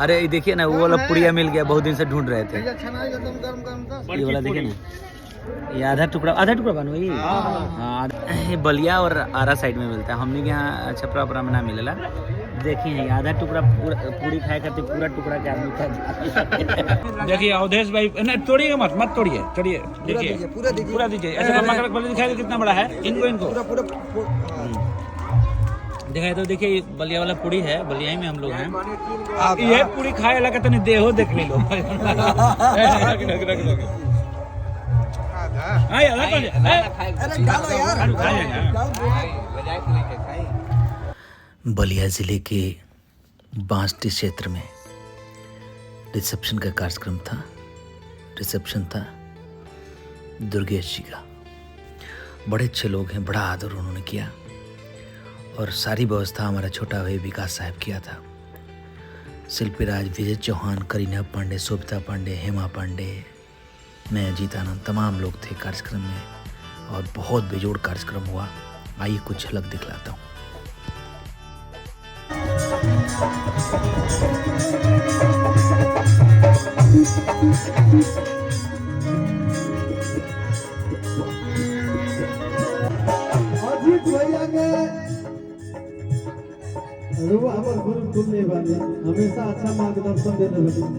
अरे देखिए ना, वो वाला पुड़िया मिल गया, बहुत दिन से ढूंढ रहे थे। ये वाला देखिए ना, ये आधा टुकड़ा बनो ये। हाँ, ये बलिया और आरा साइड में मिलता है, हमने के यहाँ छपरा उपरा में ना मिलेला। देखिए ये आधा टुकड़ा पूरी खाए करते, पूरा टुकड़ा के आदमी खा। देखिए अवधेश भाई, तोड़िए मत तोड़िए, चढ़िए देखिए पूरा दीजिए। ऐसा दिखाई कितना बड़ा है, इनको दिखाई तो देखिए, बलिया वाला पूरी है, बलिया में हम लोग हैं। ये पूरी खाए लगा तो नहीं देहो देख लो। बलिया जिले के बांसटी क्षेत्र में रिसेप्शन का कार्यक्रम था। रिसेप्शन था दुर्गेश जी का। बड़े अच्छे लोग हैं, बड़ा आदर उन्होंने किया और सारी व्यवस्था हमारा छोटा भाई विकास साहब किया था। शिल्पी राज, विजय चौहान, करीना पांडे, शोभिता पांडे, हेमा पांडे, मैं, अजीत आनंद, तमाम लोग थे कार्यक्रम में और बहुत बेजोड़ कार्यक्रम हुआ। आइए कुछ झलक दिखलाता हूँ। अजीत भैया के हमारे गुरु तुल्य बानी, हमेशा अच्छा मार्गदर्शन देते हैं।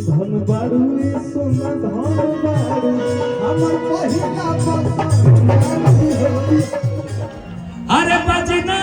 धन बाड़ू सोना धन बाड़ू हमर पहिला पसंद। अरे बजना